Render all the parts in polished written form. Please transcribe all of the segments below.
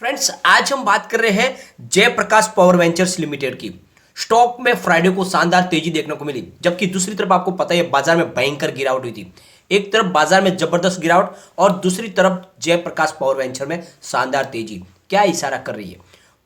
Friends, आज हम बात कर रहे हैं जयप्रकाश पावर वेंचर्स लिमिटेड की। स्टॉक में फ्राइडे को शानदार तेजी देखने को मिली, जबकि दूसरी तरफ आपको पता है बाजार में भयंकर गिरावट हुई थी। एक तरफ बाजार में जबरदस्त गिरावट और दूसरी तरफ जयप्रकाश पावर वेंचर में शानदार तेजी। क्या इशारा कर रही है?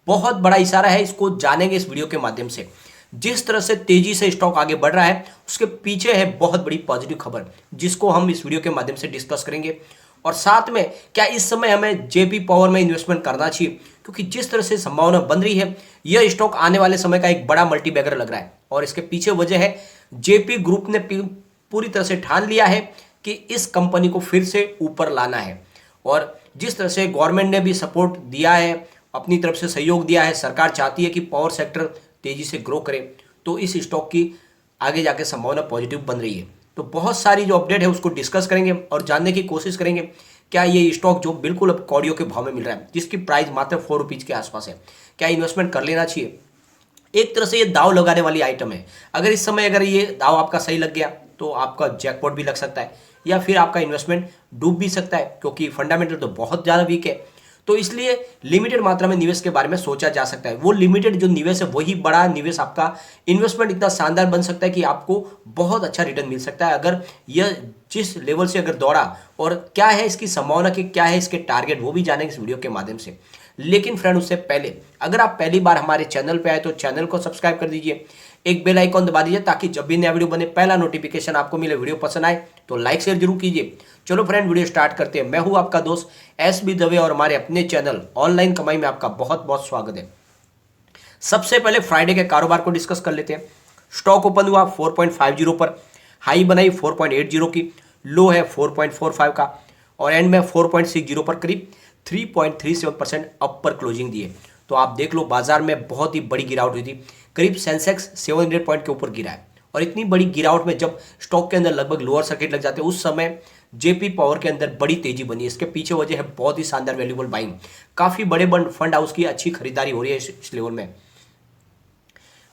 बहुत बड़ा इशारा है, इसको जानेंगे इस वीडियो के माध्यम से। जिस तरह से तेजी से स्टॉक आगे बढ़ रहा है उसके पीछे है बहुत बड़ी पॉजिटिव खबर, जिसको हम इस वीडियो के माध्यम से डिस्कस करेंगे। और साथ में क्या इस समय हमें जेपी पावर में इन्वेस्टमेंट करना चाहिए, क्योंकि जिस तरह से संभावना बन रही है यह स्टॉक आने वाले समय का एक बड़ा मल्टीबैगर लग रहा है। और इसके पीछे वजह है जेपी ग्रुप ने पूरी तरह से ठान लिया है कि इस कंपनी को फिर से ऊपर लाना है। और जिस तरह से गवर्नमेंट ने भी सपोर्ट दिया है, अपनी तरफ से सहयोग दिया है, सरकार चाहती है कि पावर सेक्टर तेजी से ग्रो करे, तो इस स्टॉक की आगे जाके संभावना पॉजिटिव बन रही है। तो बहुत सारी जो अपडेट है उसको डिस्कस करेंगे और जानने की कोशिश करेंगे क्या ये स्टॉक जो बिल्कुल अब कौड़ियों के भाव में मिल रहा है, जिसकी प्राइस मात्र 4 रुपीज़ के आसपास है, क्या इन्वेस्टमेंट कर लेना चाहिए। एक तरह से ये दाव लगाने वाली आइटम है। अगर इस समय अगर ये दाव आपका सही लग गया तो आपका जैकपॉट भी लग सकता है, या फिर आपका इन्वेस्टमेंट डूब भी सकता है, क्योंकि फंडामेंटल तो बहुत ज़्यादा वीक है। तो इसलिए लिमिटेड मात्रा में निवेश के बारे में सोचा जा सकता है। वो लिमिटेड जो निवेश है वही बड़ा निवेश, आपका इन्वेस्टमेंट इतना शानदार बन सकता है कि आपको बहुत अच्छा रिटर्न मिल सकता है अगर यह जिस लेवल से अगर दौड़ा। और क्या है इसकी संभावना, कि क्या है इसके टारगेट, वो भी जानेंगे इस वीडियो के माध्यम से। लेकिन फ्रेंड, उससे पहले अगर आप पहली बार हमारे चैनल पे आए तो चैनल को सब्सक्राइब कर दीजिए, एक बेल आइकॉन दबा दीजिए ताकि जब भी नया वीडियो बने पहला नोटिफिकेशन आपको मिले। वीडियो पसंद आए तो लाइक शेयर जरूर कीजिए। चलो फ्रेंड, वीडियो स्टार्ट करते हैं। मैं हूं आपका दोस्त SB दवे और हमारे अपने चैनल ऑनलाइन कमाई में आपका बहुत बहुत स्वागत है। सबसे पहले फ्राइडे के कारोबार को डिस्कस कर लेते हैं। स्टॉक ओपन हुआ 4.50 पर, हाई बनाई 4.80 की, लो है 4.45 का और एंड में 4.60 पर करीब 3.37% अपर क्लोजिंग दी है। तो आप देख लो बाजार में बहुत ही बड़ी गिरावट हुई थी, करीब सेंसेक्स 700 पॉइंट के ऊपर गिरा है। और इतनी बड़ी गिरावट में जब स्टॉक के अंदर लगभग लोअर सर्किट लग जाते हैं उस समय जेपी पावर के अंदर बड़ी तेजी बनी है। इसके पीछे वजह है बहुत ही शानदार वैल्यूएबल बाइंग, काफी बड़े फंड हाउस की अच्छी खरीदारी हो रही है इस लेवल में।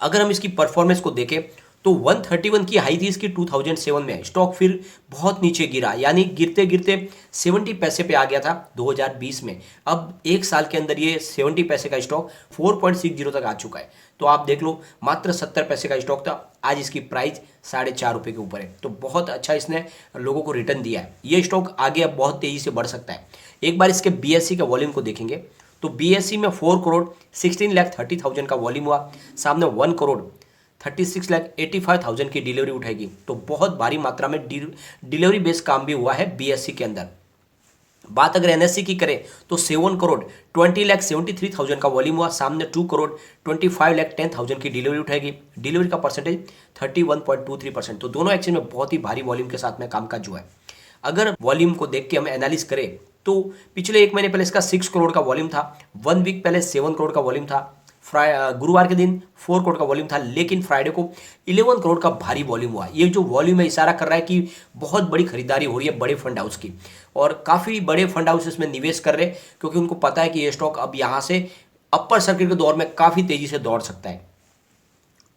अगर हम इसकी परफॉर्मेंस को देखें तो 131 की हाई थी इसकी 2007 में, स्टॉक फिर बहुत नीचे गिरा, यानी गिरते गिरते 70 पैसे पे आ गया था 2020 में। अब एक साल के अंदर ये 70 पैसे का स्टॉक 4.60 तक आ चुका है। तो आप देख लो, मात्र 70 पैसे का स्टॉक था, आज इसकी प्राइस 4.5 रुपये के ऊपर है। तो बहुत अच्छा इसने लोगों को रिटर्न दिया है। ये स्टॉक आगे अब बहुत तेजी से बढ़ सकता है। एक बार इसके BSE का वॉल्यूम को देखेंगे तो BSE में 4,16,30,000 का वॉल्यूम हुआ, सामने 1,36,85,000 की डिलीवरी उठाएगी। तो बहुत भारी मात्रा में डिलीवरी बेस्ड काम भी हुआ है BSE के अंदर। बात अगर NSE की करें तो 7,20,73,000 का वॉल्यूम हुआ, सामने 2,25,10,000 की डिलीवरी उठाएगी। डिलीवरी का परसेंटेज 31.23%। तो दोनों एक्सचेंज में बहुत ही भारी वॉल्यूम के साथ में कामकाज हुआ है। अगर वॉल्यूम को देख के हम एनालिस करें तो पिछले एक महीने पहले इसका 6 करोड़ का वॉल्यूम था, 1 वीक पहले 7 करोड़ का वॉल्यूम था, गुरुवार के दिन 4 करोड़ का वॉल्यूम था, लेकिन फ्राइडे को 11 करोड़ का भारी वॉल्यूम हुआ। ये जो वॉल्यूम है इशारा कर रहा है कि बहुत बड़ी खरीदारी हो रही है बड़े फंड हाउस की, और काफ़ी बड़े फंड हाउस इसमें निवेश कर रहे हैं, क्योंकि उनको पता है कि ये स्टॉक अब यहाँ से अपर सर्किट के दौर में काफ़ी तेजी से दौड़ सकता है।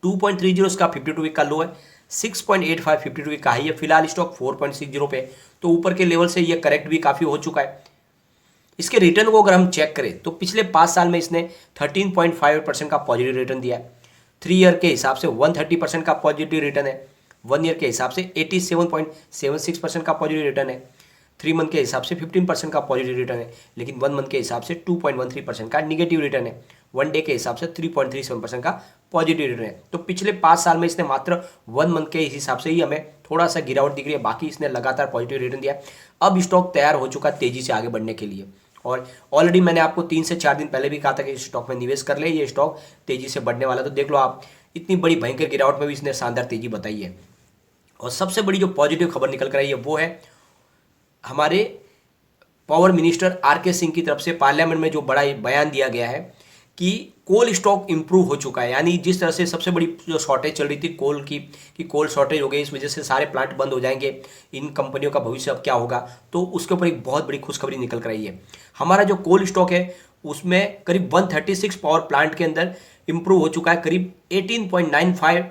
2.30 इसका 52 वीक का लो है, 6.85 52 वीक का हाई है। फिलहाल स्टॉक 4.60 पे, तो ऊपर के लेवल से ये करेक्ट भी काफ़ी हो चुका है। इसके रिटर्न को अगर हम चेक करें तो पिछले 5 साल में इसने 13.58% का पॉजिटिव रिटर्न दिया है। 3 ईयर के हिसाब से 130% का पॉजिटिव रिटर्न है, 1 ईयर के हिसाब से 87.76% का पॉजिटिव रिटर्न है, 3 मंथ के हिसाब से 15% का पॉजिटिव रिटर्न है, लेकिन 1 मंथ के हिसाब से 2.13% का निगेटिव रिटर्न है, 1 डे के हिसाब से 3.37% का पॉजिटिव रिटर्न है। तो पिछले 5 साल में इसने मात्र 1 मंथ के हिसाब से ही हमें थोड़ा सा गिरावट दिख रही है, बाकी इसने लगातार पॉजिटिव रिटर्न दिया। अब स्टॉक तैयार हो चुका तेजी से आगे बढ़ने के लिए, और ऑलरेडी मैंने आपको 3 से 4 दिन पहले भी कहा था कि इस स्टॉक में निवेश कर ले, ये स्टॉक तेजी से बढ़ने वाला। तो देख लो आप, इतनी बड़ी भयंकर गिरावट में भी इसने शानदार तेजी बताई है। और सबसे बड़ी जो पॉजिटिव खबर निकल कर आई है वो है हमारे पावर मिनिस्टर RK सिंह की तरफ से पार्लियामेंट में जो बड़ा बयान दिया गया है कि कोल स्टॉक इंप्रूव हो चुका है। यानी जिस तरह से सबसे बड़ी जो शॉर्टेज चल रही थी कोल की, कि कोल शॉर्टेज हो गई, इस वजह से सारे प्लांट बंद हो जाएंगे, इन कंपनियों का भविष्य अब क्या होगा, तो उसके ऊपर एक बहुत बड़ी खुशखबरी निकल कर आई है। हमारा जो कोल स्टॉक है उसमें करीब 136 पावर प्लांट के अंदर इंप्रूव हो चुका है, करीब 18.95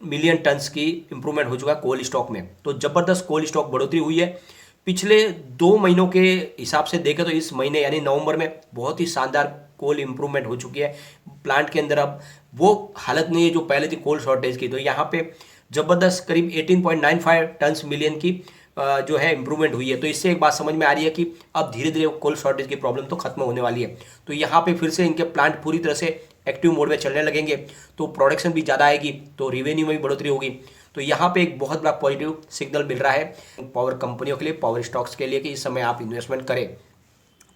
मिलियन टन्स की इंप्रूवमेंट हो चुका है कोल स्टॉक में। तो जबरदस्त कोल स्टॉक बढ़ोतरी हुई है। पिछले 2 महीनों के हिसाब से देखें तो इस महीने यानी नवंबर में बहुत ही शानदार कोल इंप्रूवमेंट हो चुकी है प्लांट के अंदर। अब वो हालत नहीं है जो पहले थी कोल शॉर्टेज की। तो यहाँ पे जबरदस्त करीब 18.95 टन मिलियन की जो है इंप्रूवमेंट हुई है। तो इससे एक बात समझ में आ रही है कि अब धीरे धीरे कोल शॉर्टेज की प्रॉब्लम तो खत्म होने वाली है। तो यहाँ पे फिर से इनके प्लांट पूरी तरह से एक्टिव मोड में चलने लगेंगे तो प्रोडक्शन भी ज़्यादा आएगी, तो रिवेन्यू में भी बढ़ोतरी होगी। तो यहाँ पे एक बहुत बड़ा पॉजिटिव सिग्नल मिल रहा है पावर कंपनियों के लिए, पावर स्टॉक्स के लिए, कि इस समय आप इन्वेस्टमेंट करें,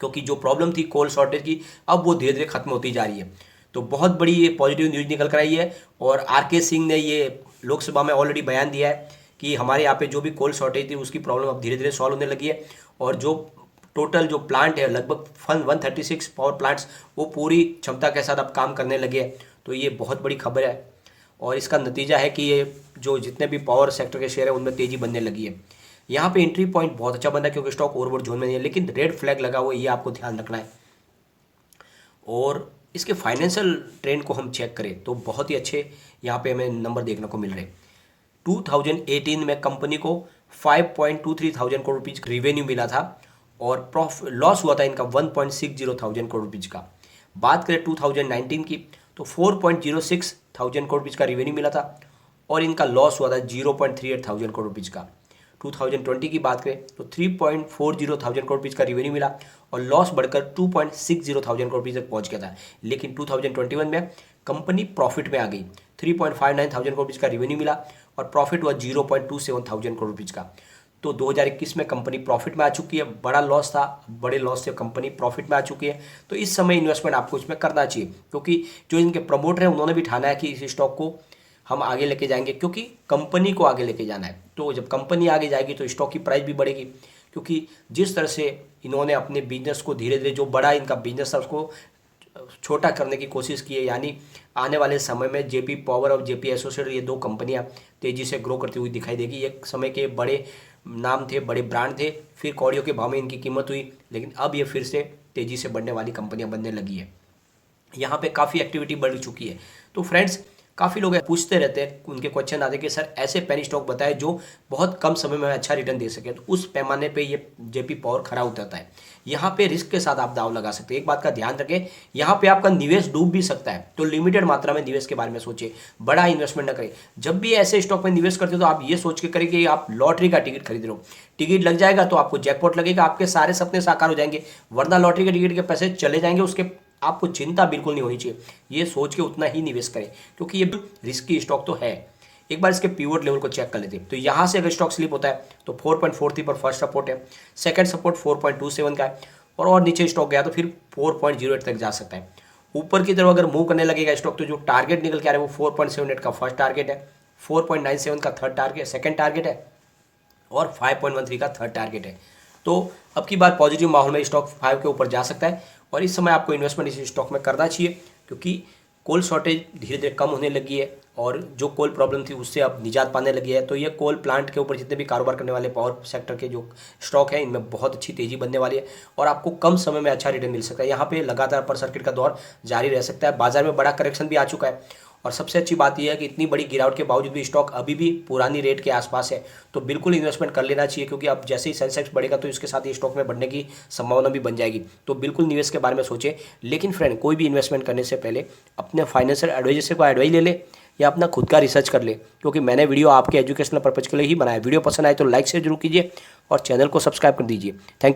क्योंकि जो प्रॉब्लम थी कोल शॉर्टेज की अब वो धीरे धीरे खत्म होती जा रही है। तो बहुत बड़ी ये पॉजिटिव न्यूज़ निकल कर आई है। और आर.के. सिंह ने ये लोकसभा में ऑलरेडी बयान दिया है कि हमारे यहाँ पे जो भी कोल शॉर्टेज थी उसकी प्रॉब्लम अब धीरे धीरे सॉल्व होने लगी है। और जो टोटल जो प्लांट है लगभग 136 पावर प्लांट्स वो पूरी क्षमता के साथ अब काम करने लगे हैं। तो ये बहुत बड़ी खबर है और इसका नतीजा है कि ये जो जितने भी पावर सेक्टर के शेयर है उनमें तेज़ी बनने लगी है। यहाँ पे एंट्री पॉइंट बहुत अच्छा बन रहा है क्योंकि स्टॉक ओवरबॉट जोन में नहीं है, लेकिन रेड फ्लैग लगा हुआ है, ये आपको ध्यान रखना है। और इसके फाइनेंशियल ट्रेंड को हम चेक करें तो बहुत ही अच्छे यहाँ पे हमें नंबर देखने को मिल रहे हैं। 2018 में कंपनी को 5.23 थाउजेंड करोड़ रुपीज़ रिवेन्यू मिला था और लॉस हुआ था इनका 1.60 थाउजेंड करोड़ रुपीज़ का। बात करें 2019 की तो 4.06 थाउजेंड करोड़ रुपीज़ का रिवेन्यू मिला था और इनका लॉस हुआ था 0.38 थाउजेंड करोड़ रुपीज़ का। 2020 की बात करें तो 3.40 थाउजेंड करोड़ रुपीज़ का रिवेन्यू मिला और लॉस बढ़कर 2.60 थाउजेंड करोड़ रुपीज़ तक पहुंच गया था। लेकिन 2021 में कंपनी प्रॉफिट में आ गई, 3.59 थाउजेंड करोड़ रुपीज़ का रिवेन्यू मिला और प्रॉफिट हुआ 0.27 थाउजेंड करोड़ रुपीज़ का। तो 2021 में कंपनी प्रॉफिट में आ चुकी है, बड़ा लॉस था, बड़े लॉस से कंपनी प्रॉफिट में आ चुकी है। तो इस समय इन्वेस्टमेंट आपको इसमें करना चाहिए क्योंकि जो इनके प्रमोटर हैं उन्होंने भी ठाना है कि इस स्टॉक को हम आगे लेके जाएंगे क्योंकि कंपनी को आगे लेके जाना है। तो जब कंपनी आगे जाएगी तो स्टॉक की प्राइस भी बढ़ेगी क्योंकि जिस तरह से इन्होंने अपने बिजनेस को धीरे धीरे जो बड़ा इनका बिजनेस था उसको छोटा करने की कोशिश की है। यानी आने वाले समय में जेपी पावर और जेपी एसोसिएटेड ये 2 कंपनियां तेज़ी से ग्रो करती हुई दिखाई देगी। एक समय के बड़े नाम थे, बड़े ब्रांड थे, फिर कौड़ियों के भाव में इनकी कीमत हुई, लेकिन अब ये फिर से तेज़ी से बढ़ने वाली कंपनियां बनने लगी है। यहाँ पे काफ़ी एक्टिविटी बढ़ चुकी है। तो फ्रेंड्स काफ़ी लोग पूछते रहते हैं, उनके क्वेश्चन आते हैं कि सर ऐसे पेनी स्टॉक बताए जो बहुत कम समय में अच्छा रिटर्न दे सके। तो उस पैमाने पे ये जेपी पावर खरा उतरता है। यहाँ पे रिस्क के साथ आप दाव लगा सकते हैं। एक बात का ध्यान रखें, यहाँ पे आपका निवेश डूब भी सकता है, तो लिमिटेड मात्रा में निवेश के बारे में सोचिए, बड़ा इन्वेस्टमेंट न करें। जब भी ऐसे स्टॉक में निवेश करते हो तो आप ये सोच के करें कि आप लॉटरी का टिकट खरीद रहे हो, टिकट लग जाएगा तो आपको जैकपॉट लगेगा, आपके सारे सपने साकार हो जाएंगे, वरना लॉटरी के टिकट के पैसे चले जाएंगे, उसके आपको चिंता बिल्कुल नहीं होनी चाहिए। ये सोच के उतना ही निवेश करें क्योंकि ये रिस्की स्टॉक तो है। एक बार इसके पिवट लेवल को चेक कर लेते हैं। तो यहाँ से अगर स्टॉक स्लिप होता है तो 4.43 पर फर्स्ट सपोर्ट है, सेकंड सपोर्ट 4.27 का है और नीचे स्टॉक गया तो फिर 4.08 तक जा सकता है। ऊपर की तरफ अगर मूव करने लगेगा स्टॉक तो जो टारगेट निकल के आ रहा है वो 4.78 का फर्स्ट टारगेट है, 4.97 का थर्ड टारगेट सेकंड टारगेट है और 5.13 का थर्ड टारगेट है। तो अब की बार पॉजिटिव माहौल में स्टॉक 5 के ऊपर जा सकता है और इस समय आपको इन्वेस्टमेंट इस स्टॉक में करना चाहिए क्योंकि कोल शॉर्टेज धीरे धीरे कम होने लगी है और जो कोल प्रॉब्लम थी उससे अब निजात पाने लगी है। तो ये कोल प्लांट के ऊपर जितने भी कारोबार करने वाले पावर सेक्टर के जो स्टॉक हैं इनमें बहुत अच्छी तेज़ी बनने वाली है और आपको कम समय में अच्छा रिटर्न मिल सकता है। यहाँ पे लगातार अपर सर्किट का दौर जारी रह सकता है। बाजार में बड़ा करेक्शन भी आ चुका है और सबसे अच्छी बात यह है कि इतनी बड़ी गिरावट के बावजूद भी स्टॉक अभी भी पुरानी रेट के आसपास है। तो बिल्कुल इन्वेस्टमेंट कर लेना चाहिए क्योंकि अब जैसे ही सेंसेक्स बढ़ेगा तो इसके साथ ये स्टॉक में बढ़ने की संभावना भी बन जाएगी। तो बिल्कुल निवेश के बारे में सोचें। लेकिन फ्रेंड कोई भी इन्वेस्टमेंट करने से पहले अपने फाइनेंशियल एडवाइजर से कोई एडवाइस ले ले या अपना खुद का रिसर्च कर ले क्योंकि मैंने वीडियो आपके एजुकेशनल पर्पज़ के लिए ही बनाया। वीडियो पसंद आए तो लाइक शेयर जरूर कीजिए और चैनल को सब्सक्राइब कर दीजिए। Thank you.